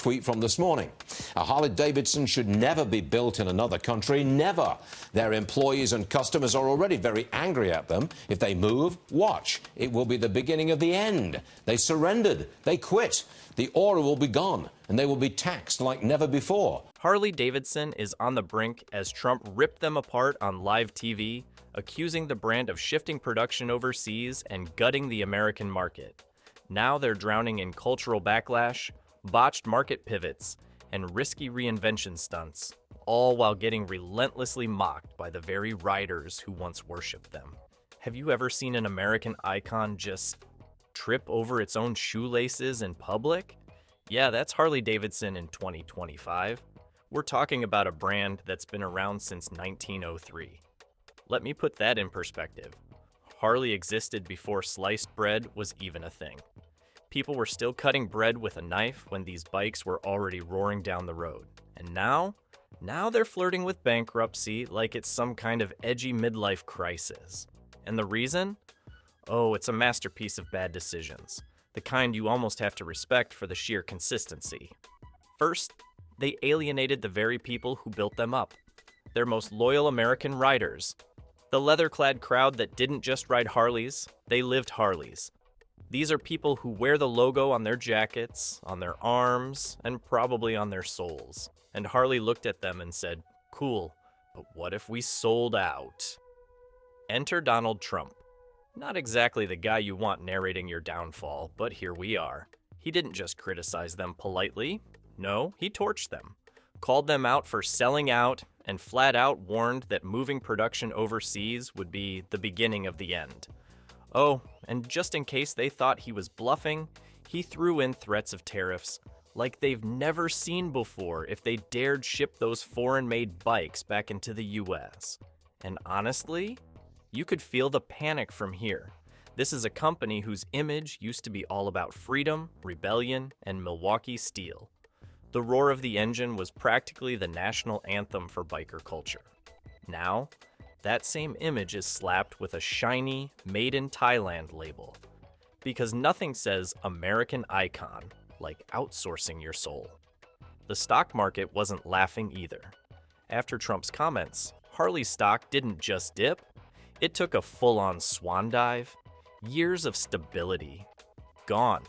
tweet from this morning. A Harley Davidson should never be built in another country, never. Their employees and customers are already very angry at them. If they move, watch. It will be the beginning of the end. They surrendered. They quit. The order will be gone, and they will be taxed like never before. Harley Davidson is on the brink as Trump ripped them apart on live TV, accusing the brand of shifting production overseas and gutting the American market. Now they're drowning in cultural backlash, botched market pivots, and risky reinvention stunts, all while getting relentlessly mocked by the very riders who once worshipped them. Have you ever seen an American icon just trip over its own shoelaces in public? Yeah, that's Harley Davidson in 2025. We're talking about a brand that's been around since 1903. Let me put that in perspective. Harley existed before sliced bread was even a thing. People were still cutting bread with a knife when these bikes were already roaring down the road. And now they're flirting with bankruptcy like it's some kind of edgy midlife crisis. And the reason? Oh, it's a masterpiece of bad decisions. The kind you almost have to respect for the sheer consistency. First, they alienated the very people who built them up. Their most loyal American riders. The leather-clad crowd that didn't just ride Harleys, they lived Harleys. These are people who wear the logo on their jackets, on their arms, and probably on their soles. And Harley looked at them and said, "Cool, but what if we sold out?" Enter Donald Trump. Not exactly the guy you want narrating your downfall, but here we are. He didn't just criticize them politely. No, he torched them, called them out for selling out, and flat out warned that moving production overseas would be the beginning of the end. Oh, and just in case they thought he was bluffing, he threw in threats of tariffs like they've never seen before if they dared ship those foreign-made bikes back into the US. And honestly, you could feel the panic from here. This is a company whose image used to be all about freedom, rebellion, and Milwaukee steel. The roar of the engine was practically the national anthem for biker culture. Now, that same image is slapped with a shiny, made in Thailand label. Because nothing says American icon like outsourcing your soul. The stock market wasn't laughing either. After Trump's comments, Harley's stock didn't just dip, it took a full-on swan dive. Years of stability, gone.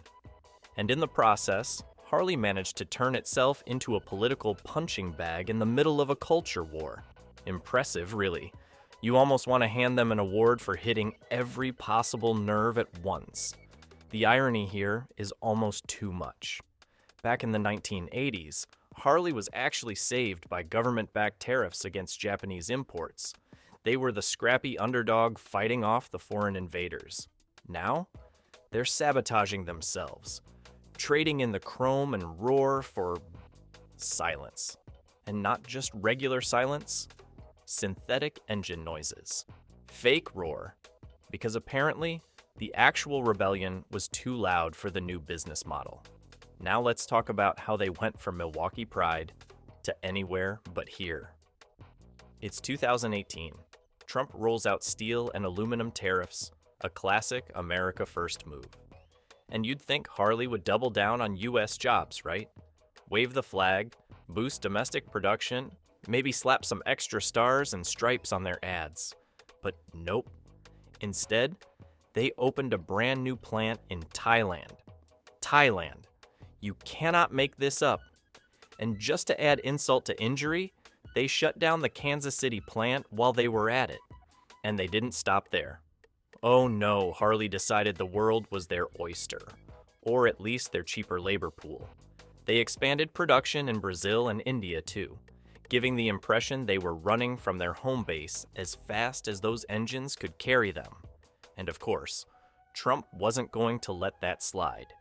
And in the process, Harley managed to turn itself into a political punching bag in the middle of a culture war. Impressive, really. You almost want to hand them an award for hitting every possible nerve at once. The irony here is almost too much. Back in the 1980s, Harley was actually saved by government-backed tariffs against Japanese imports. They were the scrappy underdog fighting off the foreign invaders. Now, they're sabotaging themselves, trading in the chrome and roar for silence. And not just regular silence, synthetic engine noises. Fake roar, because apparently the actual rebellion was too loud for the new business model. Now let's talk about how they went from Milwaukee pride to anywhere but here. It's 2018. Trump rolls out steel and aluminum tariffs, a classic America First move. And you'd think Harley would double down on US jobs, right? Wave the flag, boost domestic production, maybe slap some extra stars and stripes on their ads. But nope. Instead, they opened a brand new plant in Thailand. Thailand. You cannot make this up. And just to add insult to injury, they shut down the Kansas City plant while they were at it. And they didn't stop there. Oh no, Harley decided the world was their oyster, or at least their cheaper labor pool. They expanded production in Brazil and India too, giving the impression they were running from their home base as fast as those engines could carry them. And of course, Trump wasn't going to let that slide.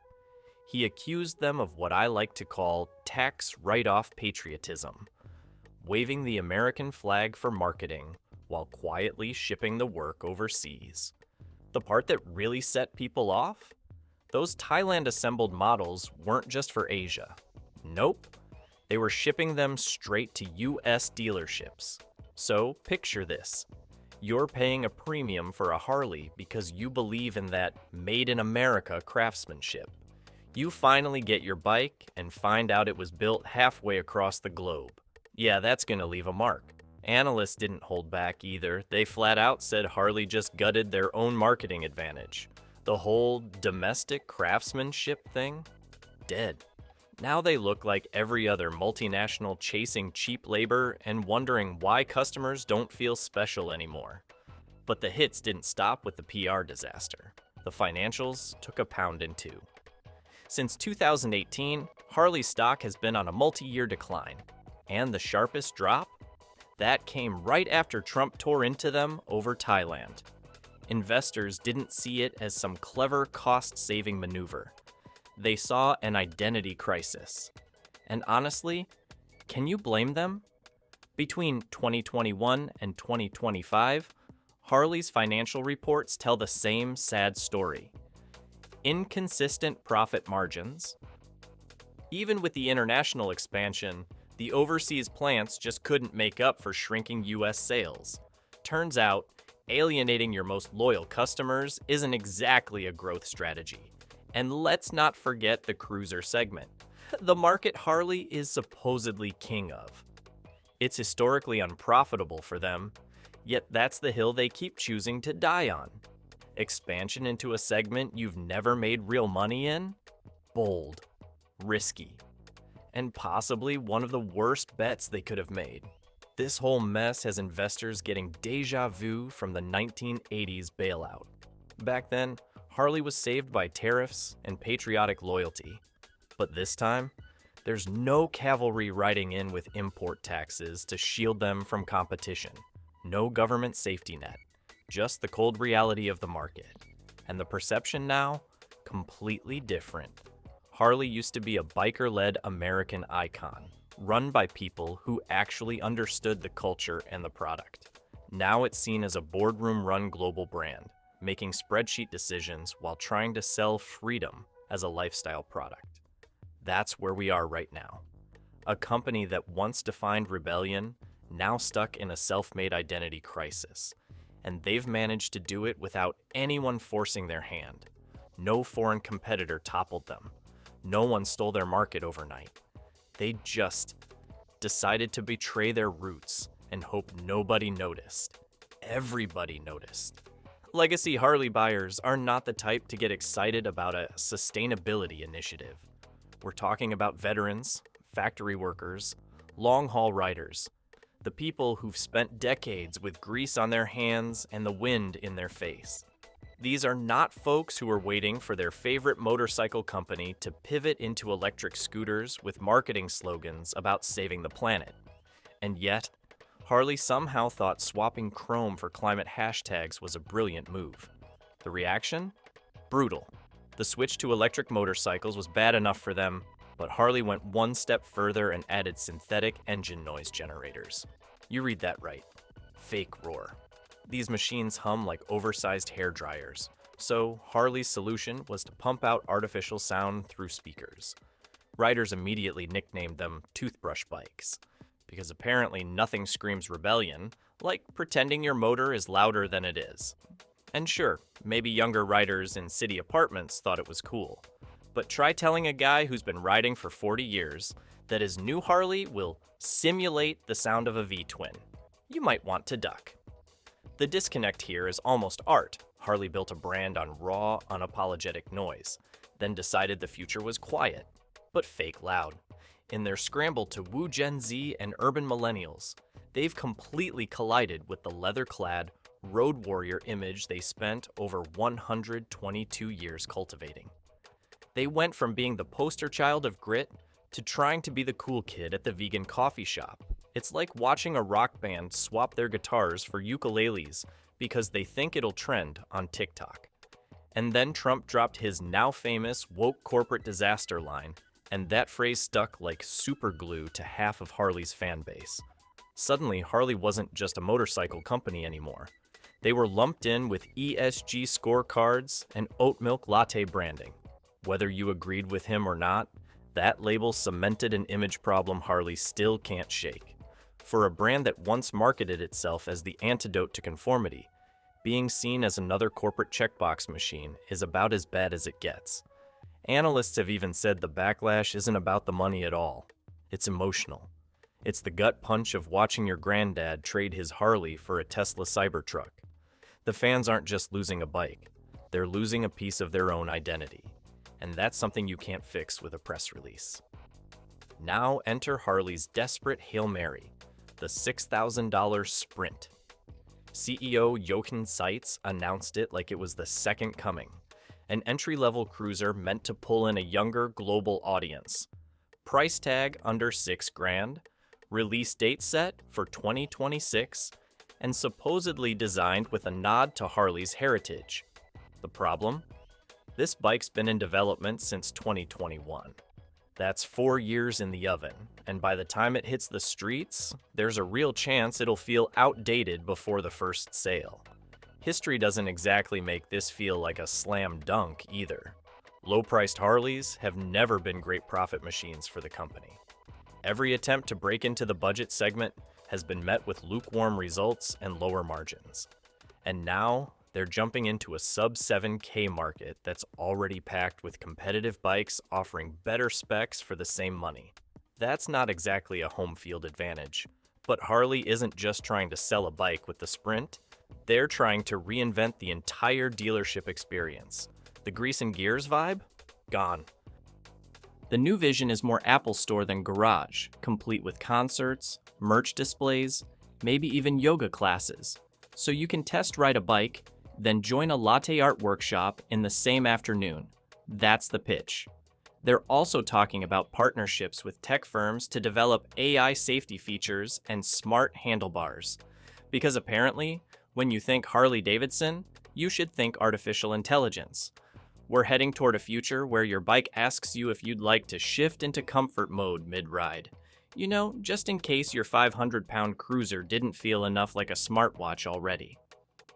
He accused them of what I like to call tax write-off patriotism, waving the American flag for marketing while quietly shipping the work overseas. The part that really set people off? Those Thailand-assembled models weren't just for Asia. Nope. They were shipping them straight to US dealerships. So, picture this. You're paying a premium for a Harley because you believe in that made in America craftsmanship. You finally get your bike and find out it was built halfway across the globe. Yeah, that's gonna leave a mark. Analysts didn't hold back either. They flat out said Harley just gutted their own marketing advantage. The whole domestic craftsmanship thing? Dead. Now they look like every other multinational chasing cheap labor and wondering why customers don't feel special anymore. But the hits didn't stop with the PR disaster. The financials took a pounding too. Since 2018, Harley's stock has been on a multi-year decline. And the sharpest drop? That came right after Trump tore into them over Thailand. Investors didn't see it as some clever cost-saving maneuver. They saw an identity crisis. And honestly, can you blame them? Between 2021 and 2025, Harley's financial reports tell the same sad story. Inconsistent profit margins. Even with the international expansion, the overseas plants just couldn't make up for shrinking US sales. Turns out, alienating your most loyal customers isn't exactly a growth strategy. And let's not forget the cruiser segment, the market Harley is supposedly king of. It's historically unprofitable for them, yet that's the hill they keep choosing to die on. Expansion into a segment you've never made real money in? Bold, risky, and possibly one of the worst bets they could have made. This whole mess has investors getting deja vu from the 1980s bailout. Back then, Harley was saved by tariffs and patriotic loyalty. But this time, there's no cavalry riding in with import taxes to shield them from competition. No government safety net. Just the cold reality of the market. And the perception now, completely different. Harley used to be a biker-led American icon, run by people who actually understood the culture and the product. Now it's seen as a boardroom-run global brand, making spreadsheet decisions while trying to sell freedom as a lifestyle product. That's where we are right now. A company that once defined rebellion, now stuck in a self-made identity crisis. And they've managed to do it without anyone forcing their hand. No foreign competitor toppled them. No one stole their market overnight. They just decided to betray their roots and hope nobody noticed. Everybody noticed. Legacy Harley buyers are not the type to get excited about a sustainability initiative. We're talking about veterans, factory workers, long-haul riders, the people who've spent decades with grease on their hands and the wind in their face. These are not folks who are waiting for their favorite motorcycle company to pivot into electric scooters with marketing slogans about saving the planet. And yet, Harley somehow thought swapping chrome for climate hashtags was a brilliant move. The reaction? Brutal. The switch to electric motorcycles was bad enough for them, but Harley went one step further and added synthetic engine noise generators. You read that right. Fake roar. These machines hum like oversized hair dryers, so Harley's solution was to pump out artificial sound through speakers. Riders immediately nicknamed them toothbrush bikes, because apparently nothing screams rebellion like pretending your motor is louder than it is. And sure, maybe younger riders in city apartments thought it was cool. But try telling a guy who's been riding for 40 years that his new Harley will simulate the sound of a V-twin. You might want to duck. The disconnect here is almost art. Harley built a brand on raw, unapologetic noise, then decided the future was quiet, but fake loud. In their scramble to woo Gen Z and urban millennials, they've completely collided with the leather-clad, road warrior image they spent over 122 years cultivating. They went from being the poster child of grit to trying to be the cool kid at the vegan coffee shop. It's like watching a rock band swap their guitars for ukuleles because they think it'll trend on TikTok. And then Trump dropped his now famous woke corporate disaster line, and that phrase stuck like super glue to half of Harley's fan base. Suddenly, Harley wasn't just a motorcycle company anymore. They were lumped in with ESG scorecards and oat milk latte branding. Whether you agreed with him or not, that label cemented an image problem Harley still can't shake. For a brand that once marketed itself as the antidote to conformity, being seen as another corporate checkbox machine is about as bad as it gets. Analysts have even said the backlash isn't about the money at all. It's emotional. It's the gut punch of watching your granddad trade his Harley for a Tesla Cybertruck. The fans aren't just losing a bike, they're losing a piece of their own identity. And that's something you can't fix with a press release. Now enter Harley's desperate Hail Mary, the $6,000 Sprint. CEO Jochen Seitz announced it like it was the second coming, an entry-level cruiser meant to pull in a younger global audience. Price tag under $6,000, release date set for 2026, and supposedly designed with a nod to Harley's heritage. The problem? This bike's been in development since 2021. That's 4 years in the oven, and by the time it hits the streets, there's a real chance it'll feel outdated before the first sale. History doesn't exactly make this feel like a slam dunk either. Low-priced Harleys have never been great profit machines for the company. Every attempt to break into the budget segment has been met with lukewarm results and lower margins. And now, they're jumping into a sub-7K market that's already packed with competitive bikes offering better specs for the same money. That's not exactly a home field advantage. But Harley isn't just trying to sell a bike with the Sprint, they're trying to reinvent the entire dealership experience. The grease and gears vibe? Gone. The new vision is more Apple Store than garage, complete with concerts, merch displays, maybe even yoga classes. So you can test ride a bike, then join a latte art workshop in the same afternoon. That's the pitch. They're also talking about partnerships with tech firms to develop AI safety features and smart handlebars. Because apparently, when you think Harley Davidson, you should think artificial intelligence. We're heading toward a future where your bike asks you if you'd like to shift into comfort mode mid-ride. You know, just in case your 500-pound cruiser didn't feel enough like a smartwatch already.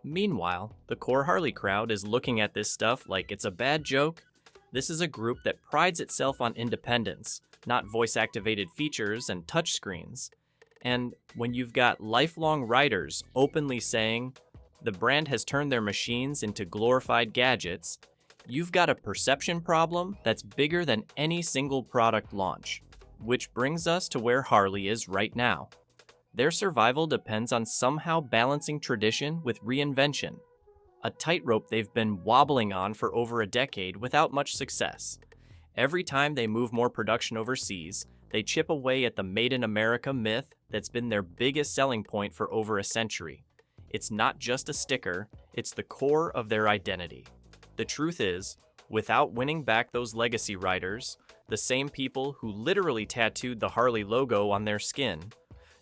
Meanwhile, the core Harley crowd is looking at this stuff like it's a bad joke. This is a group that prides itself on independence, not voice-activated features and touchscreens. And when you've got lifelong riders openly saying the brand has turned their machines into glorified gadgets, you've got a perception problem that's bigger than any single product launch. Which brings us to where Harley is right now. Their survival depends on somehow balancing tradition with reinvention, a tightrope they've been wobbling on for over a decade without much success. Every time they move more production overseas, they chip away at the Made in America myth that's been their biggest selling point for over a century. It's not just a sticker, it's the core of their identity. The truth is, without winning back those legacy riders, the same people who literally tattooed the Harley logo on their skin,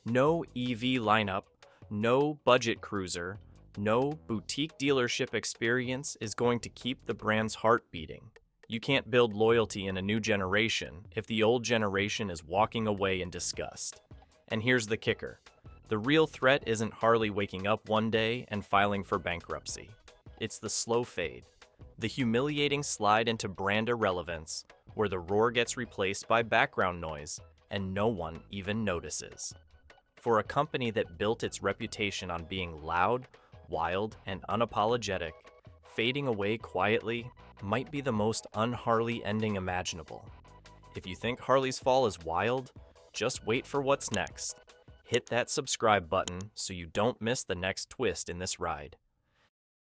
no EV lineup, no budget cruiser, no boutique dealership experience is going to keep the brand's heart beating. You can't build loyalty in a new generation if the old generation is walking away in disgust. And here's the kicker. The real threat isn't Harley waking up one day and filing for bankruptcy. It's the slow fade, the humiliating slide into brand irrelevance, where the roar gets replaced by background noise and no one even notices. For a company that built its reputation on being loud, wild, and unapologetic, fading away quietly might be the most un-Harley ending imaginable. If you think Harley's fall is wild, just wait for what's next. Hit that subscribe button so you don't miss the next twist in this ride.